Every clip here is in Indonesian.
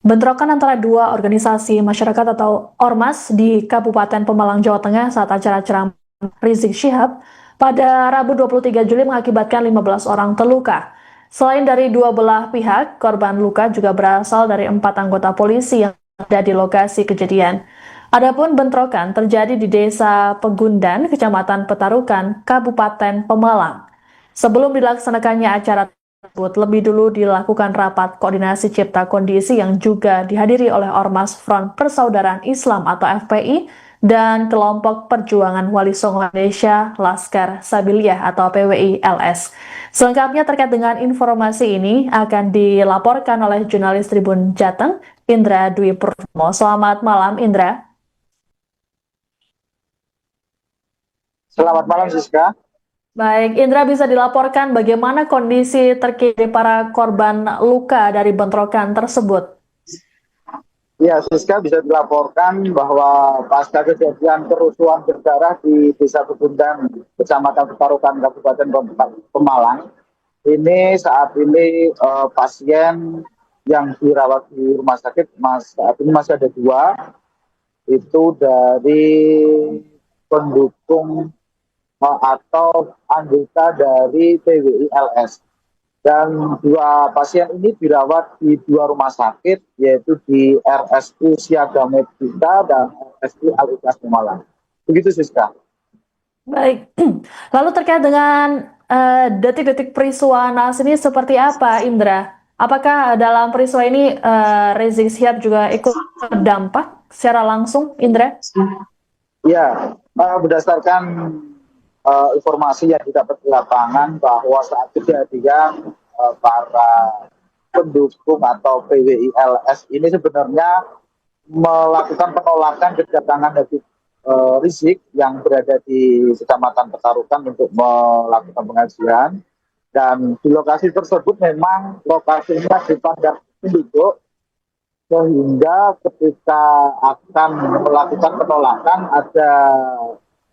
Bentrokan antara dua organisasi masyarakat atau Ormas di Kabupaten Pemalang, Jawa Tengah saat acara ceramah Rizik Syihab pada Rabu 23 Juli mengakibatkan 15 orang terluka. Selain dari dua belah pihak, korban luka juga berasal dari 4 anggota polisi yang ada di lokasi kejadian. Adapun bentrokan terjadi di Desa Pegundan, Kecamatan Petarukan, Kabupaten Pemalang. Sebelum dilaksanakannya acara tersebut, lebih dulu dilakukan rapat koordinasi cipta kondisi yang juga dihadiri oleh Ormas Front Persaudaraan Islam atau FPI dan kelompok perjuangan Wali Songo Indonesia Laskar Sabiliyah atau PWI LS. Selengkapnya terkait dengan informasi ini akan dilaporkan oleh jurnalis Tribun Jateng, Indra Dwi Purnomo. Selamat malam, Indra. Selamat malam, Siska. Baik, Indra bisa dilaporkan bagaimana kondisi terkini para korban luka dari bentrokan tersebut? Ya, Siska bisa dilaporkan bahwa pasca kejadian kerusuhan berdarah di Desa Pegundan, Kecamatan Petarukan, Kabupaten Pemalang, ini saat ini pasien yang dirawat di rumah sakit, saat ini masih ada dua, itu dari pendukung atau anggota dari PWI LS. Dan dua pasien ini dirawat di dua rumah sakit, yaitu di RSU Siaga Medika dan RSU Al-Ikhlas Pemalang. Begitu, Siska. Baik, lalu terkait dengan detik-detik peristiwa naas ini seperti apa, Indra? Apakah dalam peristiwa ini Rizik Syihab juga ikut terdampak secara langsung, Indra? Ya, berdasarkan informasi yang didapat di lapangan bahwa saat kejadian para pendukung atau PWI LS ini sebenarnya melakukan penolakan kedatangan Habib Rizik yang berada di Kecamatan Petarukan untuk melakukan pengajian, dan di lokasi tersebut memang lokasinya dipandang penduduk, sehingga ketika akan melakukan penolakan ada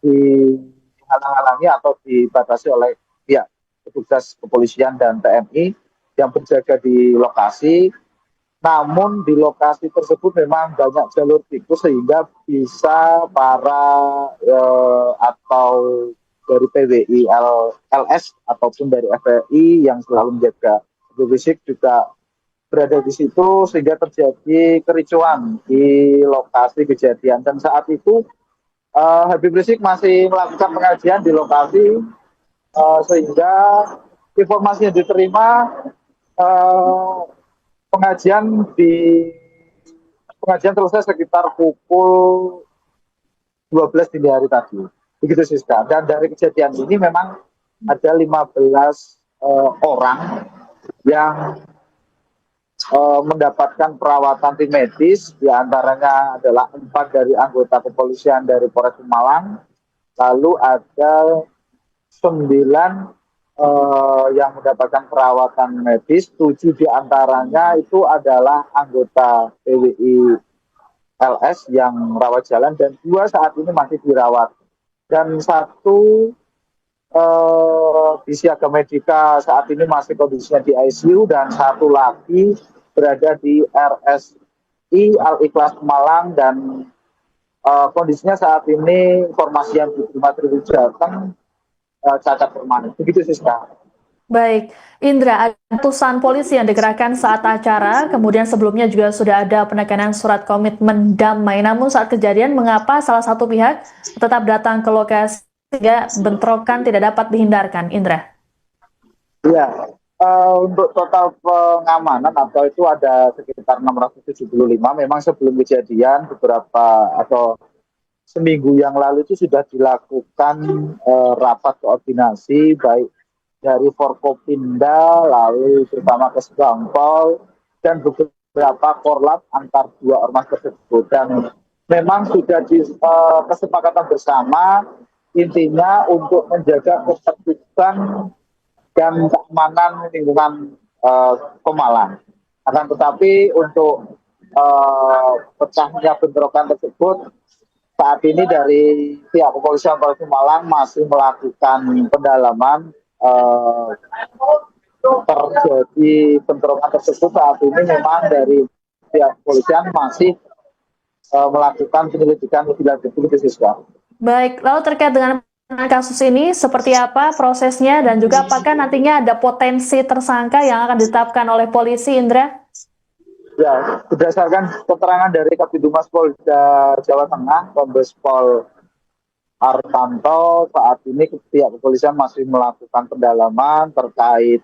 dihalang-halangi atau dibatasi oleh pihak petugas kepolisian dan TNI yang berjaga di lokasi. Namun di lokasi tersebut memang banyak jalur tikus sehingga bisa para atau dari PWI LS ataupun dari FPI yang selalu menjaga Habib Rizik juga berada di situ, sehingga terjadi kericuan di lokasi kejadian. Dan saat itu Habib Rizik masih melakukan pengajian di lokasi, sehingga informasi yang diterima uh, pengajian selesai sekitar pukul 12 dini hari tadi. Begitu, Siska. Dan dari kejadian ini memang ada 15 orang yang mendapatkan perawatan tim medis, diantaranya adalah 4 dari anggota kepolisian dari Polres Pemalang, lalu ada 9 yang mendapatkan perawatan medis, 7 diantaranya itu adalah anggota PWI LS yang rawat jalan, dan 2 saat ini masih dirawat. Dan 1 di Siaga Medika saat ini masih kondisinya di ICU, dan 1 lagi berada di RSI Al-Ikhlas Pemalang, dan kondisinya saat ini informasi yang diterima Tribun Jateng cacat permanen. Begitu, Siska. Baik, Indra, ada ratusan polisi yang dikerahkan saat acara, kemudian sebelumnya juga sudah ada penekanan surat komitmen damai. Namun saat kejadian, mengapa salah satu pihak tetap datang ke lokasi sehingga bentrokan tidak dapat dihindarkan, Indra? Ya, untuk total pengamanan atau itu ada sekitar 675. Memang sebelum kejadian beberapa atau seminggu yang lalu itu sudah dilakukan rapat koordinasi baik dari Forkopimda, lalu terutama Kesbangpol, dan beberapa korlap antar dua ormas tersebut. Dan memang sudah kesepakatan bersama, intinya untuk menjaga ketertiban dan keamanan lingkungan Pemalang. Akan tetapi untuk pecahnya bentrokan tersebut, saat ini dari pihak kepolisian Polres Pemalang masih melakukan pendalaman. Terjadi bentrokan tersebut saat ini memang dari pihak kepolisian masih melakukan penyelidikan lebih lanjut begitu, Siska. Baik, lalu terkait dengan kasus ini, seperti apa prosesnya dan juga apakah nantinya ada potensi tersangka yang akan ditetapkan oleh polisi, Indra? Ya, berdasarkan keterangan dari Kabitumas Polda Jawa Tengah, Kombes Pol Artanto, saat ini pihak kepolisian masih melakukan pendalaman terkait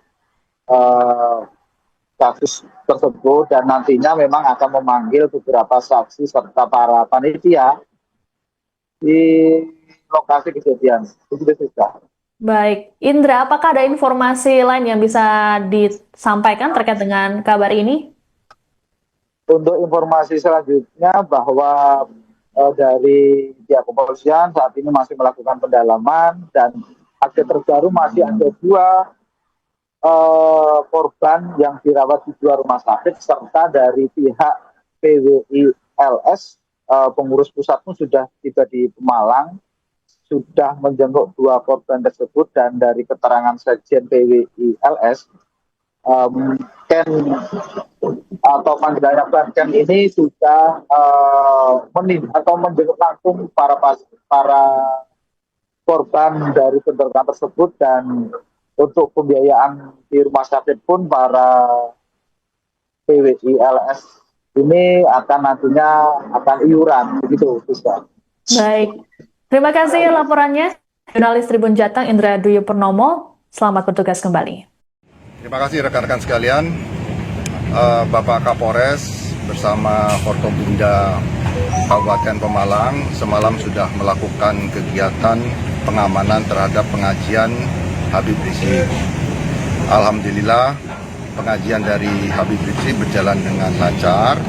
kasus tersebut dan nantinya memang akan memanggil beberapa saksi serta para panitia di lokasi kejadian. Begitu juga. Baik, Indra, apakah ada informasi lain yang bisa disampaikan terkait dengan kabar ini? Untuk informasi selanjutnya bahwa dari pihak kepolisian saat ini masih melakukan pendalaman dan update terbaru masih ada 2 korban yang dirawat di 2 rumah sakit serta dari pihak PWI LS pengurus pusat pun sudah tiba di Pemalang, sudah menjenguk 2 korban tersebut dan dari keterangan Sekjen PWI LS Ken atau panggilannya Ken ini sudah menjenguk langsung para korban dari bentrokan tersebut dan untuk pembiayaan di rumah sakit pun para PWI LS ini nantinya akan iuran begitu, Bisa. Baik, terima kasih laporannya. Jurnalis Tribun Jateng Indra Dwi Purnomo, selamat bertugas kembali. Terima kasih rekan-rekan sekalian, Bapak Kapolres bersama Forkopimda Kabupaten Pemalang semalam sudah melakukan kegiatan pengamanan terhadap pengajian Habib Rizik. Alhamdulillah pengajian dari Habib Rizik berjalan dengan lancar,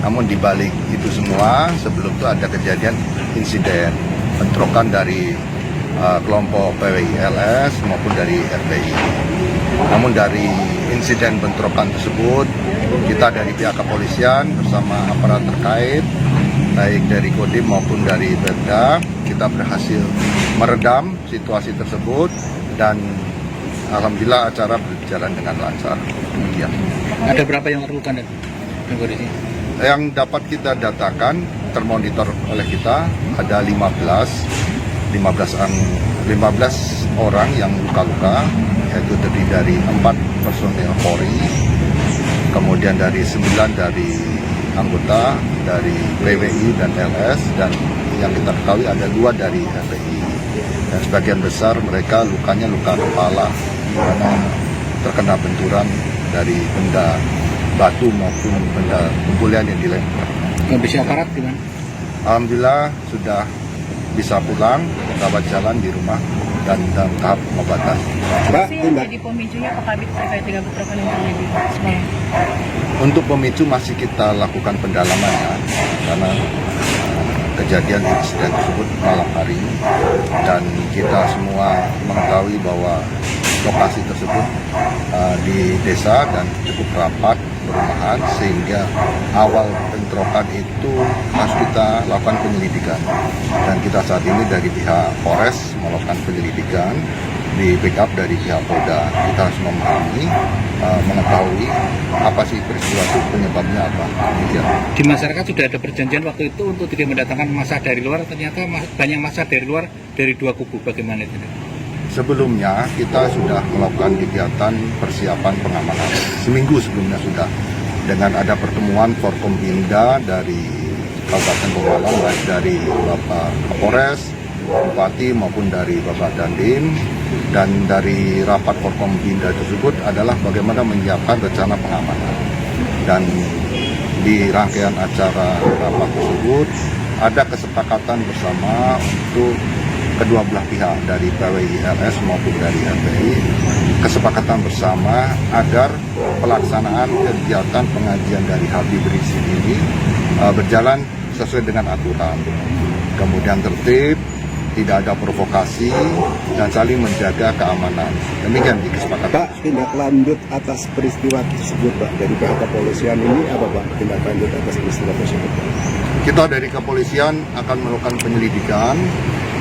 namun dibalik itu semua sebelum itu ada kejadian insiden bentrokan dari kelompok PWI LS maupun dari FPI. Namun dari insiden bentrokan tersebut, kita dari pihak kepolisian bersama aparat terkait, baik dari Kodim maupun dari Perda, kita berhasil meredam situasi tersebut dan alhamdulillah acara berjalan dengan lancar. Kemudian. Ada berapa yang terluka? Yang dapat kita datakan, termonitor oleh kita, ada 15 orang yang luka-luka, yaitu terdiri dari 4 personil Polri, kemudian dari 9 dari anggota dari PWI dan LS, dan yang kita ketahui ada 2 dari FPI. Dan sebagian besar mereka lukanya luka kepala karena terkena benturan dari benda batu maupun benda pukulan yang dilempar. Kondisi aparat gimana? Alhamdulillah sudah bisa pulang, rawat jalan di rumah dan dalam tahap pengobatan. Apa sih yang menjadi pemicunya Pak Kabit terkait dengan bentrokan yang terjadi semalam? Untuk pemicu masih kita lakukan pendalaman ya, karena kejadian insiden tersebut malam hari dan kita semua mengetahui bahwa lokasi tersebut di desa dan cukup rapat perumahan sehingga awal bentrokan itu harus kita lakukan penyelidikan dan kita saat ini dari pihak Polres melakukan penyelidikan di backup dari pihak Polda. Kita harus memahami, mengetahui apa sih peristiwa itu, penyebabnya apa. Ya. Di masyarakat sudah ada perjanjian waktu itu untuk tidak mendatangkan massa dari luar, ternyata banyak massa dari luar dari 2 kubu. Bagaimana itu? Sebelumnya kita sudah melakukan kegiatan persiapan pengamanan. Seminggu sebelumnya sudah dengan ada pertemuan Forkompimda dari Kabupaten Pemalang, baik dari Bapak Kapolres, Bupati maupun dari Bapak Dandim, dan dari rapat Forkompimda tersebut adalah bagaimana menyiapkan rencana pengamanan. Dan di rangkaian acara rapat tersebut ada kesepakatan bersama untuk kedua belah pihak dari PWI LS maupun dari FPI, kesepakatan bersama agar pelaksanaan kegiatan pengajian dari Habib Rizik ini berjalan sesuai dengan aturan, kemudian tertib, tidak ada provokasi dan saling menjaga keamanan. Demikian di kesepakatan. Pak, tindak lanjut atas peristiwa tersebut, Pak, dari pihak kepolisian ini apa, Pak? Tindak lanjut atas peristiwa tersebut? Kita dari kepolisian akan melakukan penyelidikan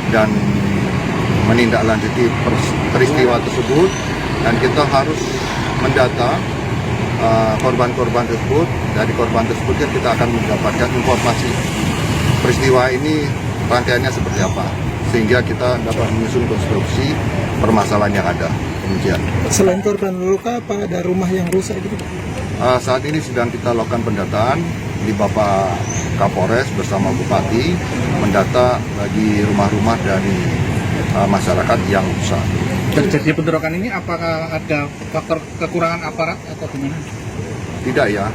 dan menindaklanjuti peristiwa tersebut, dan kita harus mendata korban-korban tersebut. Dari korban tersebut kan kita akan mendapatkan informasi peristiwa ini rangkaiannya seperti apa, sehingga kita dapat menyusun konstruksi permasalahan yang ada. Demikian. Selain korban luka, apa ada rumah yang rusak gitu? Saat ini sedang kita lakukan pendataan di Bapak Kapolres bersama Bupati, mendata bagi rumah-rumah dari masyarakat yang rusak. Terjadi bentrokan ini apakah ada faktor kekurangan aparat atau gimana? Tidak ya,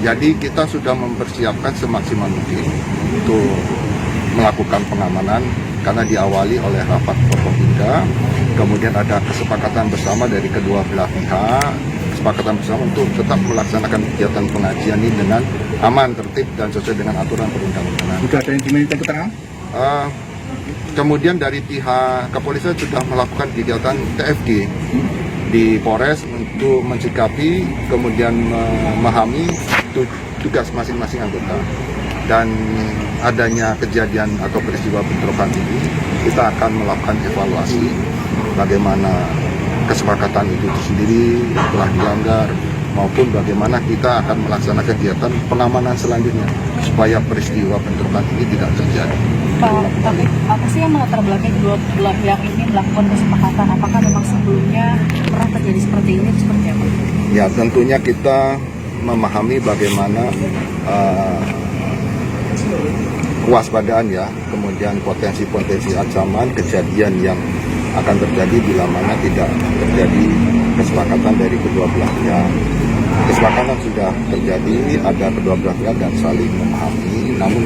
jadi kita sudah mempersiapkan semaksimal mungkin untuk melakukan pengamanan karena diawali oleh rapat Forkompinda, kemudian ada kesepakatan bersama dari kedua belah pihak, kesepakatan bersama untuk tetap melaksanakan kegiatan pengajian ini dengan aman, tertib, dan sesuai dengan aturan perundang-undangan. Sudah ada yang diminta keterangan? Kemudian dari pihak kepolisian sudah melakukan kegiatan TFG di Polres untuk mensikapi, kemudian memahami tugas masing-masing anggota. Dan adanya kejadian atau peristiwa bentrokan ini, kita akan melakukan evaluasi bagaimana kesepakatan itu sendiri telah dilanggar, maupun bagaimana kita akan melaksanakan kegiatan pengamanan selanjutnya supaya peristiwa bentrokan ini tidak terjadi. Pak, tapi apa sih yang melatar belakang kedua belah pihak ini melakukan kesepakatan? Apakah memang sebelumnya pernah terjadi seperti ini? Seperti apa? Ya, tentunya kita memahami bagaimana kewaspadaan ya, kemudian potensi-potensi ancaman kejadian yang akan terjadi bila mana tidak terjadi kesepakatan dari kedua belah pihak. Kesepakatan sudah terjadi, ada kedua belah pihak dan saling memahami, namun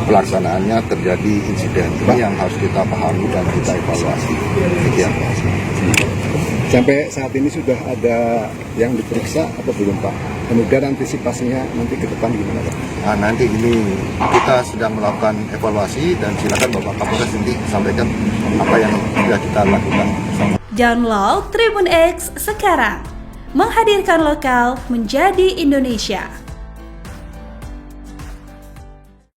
pelaksanaannya terjadi insiden. Ini yang harus kita pahami dan kita evaluasi. Sekian. Sampai saat ini sudah ada yang diperiksa atau belum Pak? Kemudian antisipasinya nanti ke depan gimana Pak? Nah, nanti ini kita sedang melakukan evaluasi dan silakan Bapak Kapolres nanti sampaikan apa yang sudah kita lakukan bersama. Download Tribun X sekarang, menghadirkan lokal menjadi Indonesia.